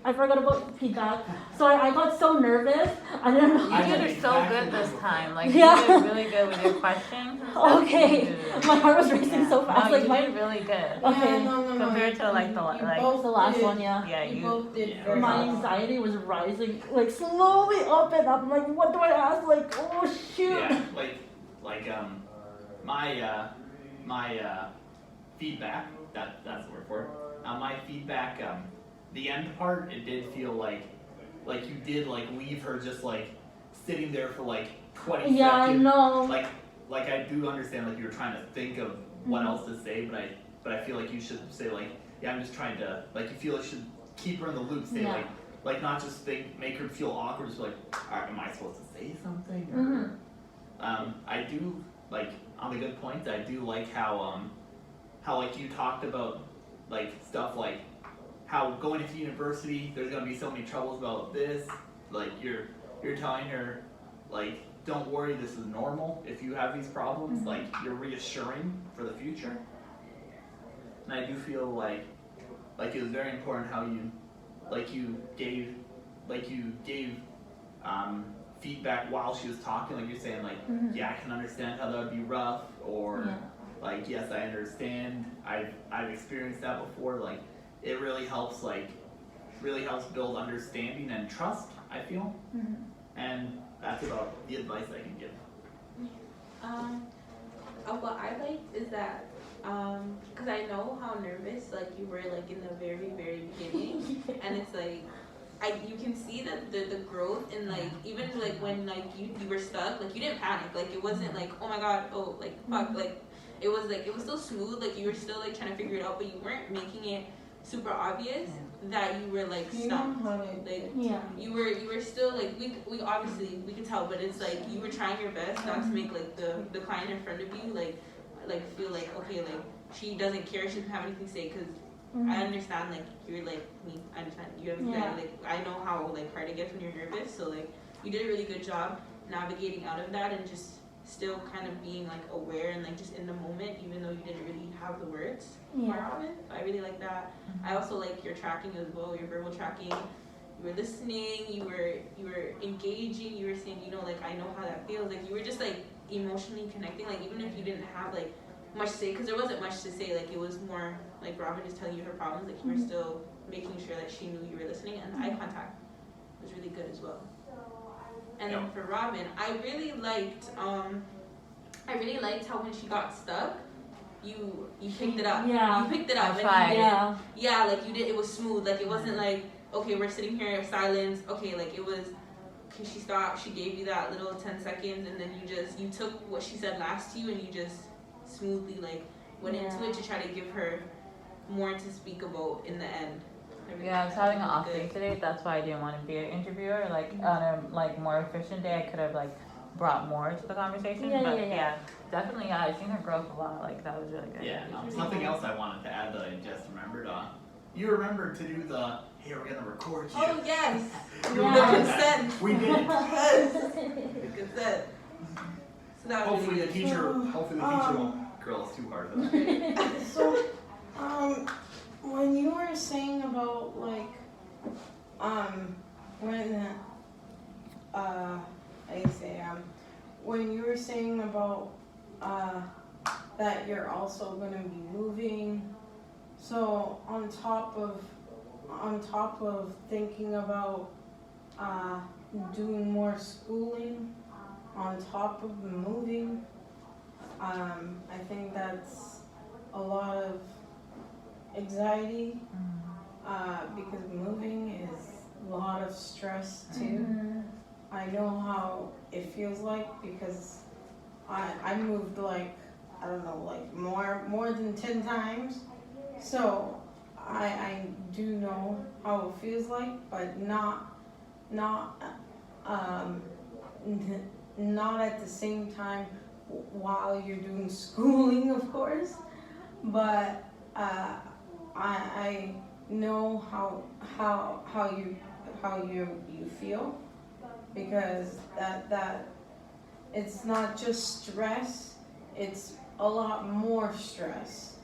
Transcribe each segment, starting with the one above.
I forgot about feedback. Sorry, I got so nervous. I didn't know. You did so good this time. Like, Yeah. you did really good with your questions and stuff. Okay, my heart was racing so fast. No, Like you my did really good. Okay. No. Compared to like the like the last one, yeah. yeah, You you both did yeah. very My well. anxiety was rising, like slowly up and up. I'm like, what do I ask? Like, oh shoot. Yeah, my feedback, that's the word for it. My feedback, the end part, it did feel like you did like leave her just like sitting there for like 20 Yeah, I seconds. know. Like I do understand like you were trying to think of what else to say, but I feel like you should say like, yeah, I'm just trying to, like, you feel like you should keep her in the loop, say Yeah. like not just make her feel awkward, just like, all right, am I supposed to say something? Or, I do, like, on the good points, I do like how like you talked about like stuff like how going into university, there's gonna be so many troubles about this. Like you're telling her, like, don't worry, this is normal if you have these problems. Like, you're reassuring for the future. And I do feel like it was very important how you gave feedback while she was talking. Like, you're saying like, yeah, I can understand how that would be rough, or like, yes, I understand. I've experienced that before. Like, it really helps build understanding and trust, I feel. And that's about the advice I can give. What I liked is that, because I know how nervous like you were like in the very, very beginning, and it's like, you can see that the growth, and like even like when like you were stuck, like you didn't panic, like it wasn't like, oh my god, oh like fuck, like it was still smooth, like you were still like trying to figure it out, but you weren't making it super obvious that you were like stumped. Like you were still like, we obviously we could tell, but it's like you were trying your best not to make like the client in front of you like feel like, okay, like she doesn't care, she doesn't have anything to say, because I understand, like you're like me, I understand you have like I know how like hard it gets when you're nervous, so like you did a really good job navigating out of that and just still kind of being like aware and like just in the moment, even though you didn't really have the words for it. So I really like that. I also like your tracking as well, your verbal tracking. You were listening, you were engaging, you were saying, you know, like, I know how that feels. Like you were just like emotionally connecting, like even if you didn't have like much to say, because there wasn't much to say, like it was more like Robin just telling you her problems, like you were still making sure that she knew you were listening, and the eye contact was really good as well. And then for Robin, I really liked how when she got stuck, you picked it up. Yeah. You picked it up. Yeah. Like you did. It was smooth. Like it wasn't like, okay, we're sitting here, silence. Okay, like it was. Okay, she stopped. She gave you that little 10 seconds, and then you took what she said last to you, and you just smoothly like went into it to try to give her more to speak about in the end. I was having an off day today. That's why I didn't want to be an interviewer. Like on a like more efficient day, I could have like brought more to the conversation. Definitely. I've seen her growth a lot. Like that was really good. Yeah. Something else I wanted to add that I just remembered. You remembered to do the, hey, we're gonna record you. Oh yes. Consent. We did. Consent. So that was Hopefully the teacher won't grill us too hard for that. So, when you were saying about like, when you were saying about that you're also gonna be moving, so on top of thinking about doing more schooling, on top of moving, I think that's a lot of anxiety, because moving is a lot of stress too. I know how it feels like, because I moved like, I don't know, like more than 10 times, so I do know how it feels like, but not at the same time while you're doing schooling, of course, but I know how you feel, because that it's not just stress, it's a lot more stress,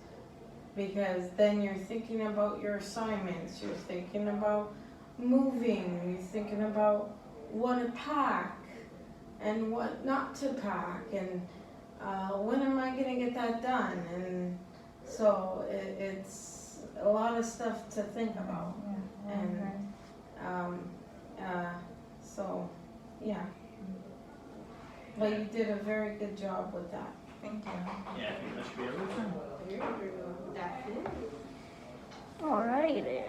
because then you're thinking about your assignments, you're thinking about moving, you're thinking about what to pack and what not to pack, and when am I gonna get that done? And so it's a lot of stuff to think about. And so yeah. But you did a very good job with that. Thank you. Yeah, I think that should be everything. That's it. Alright.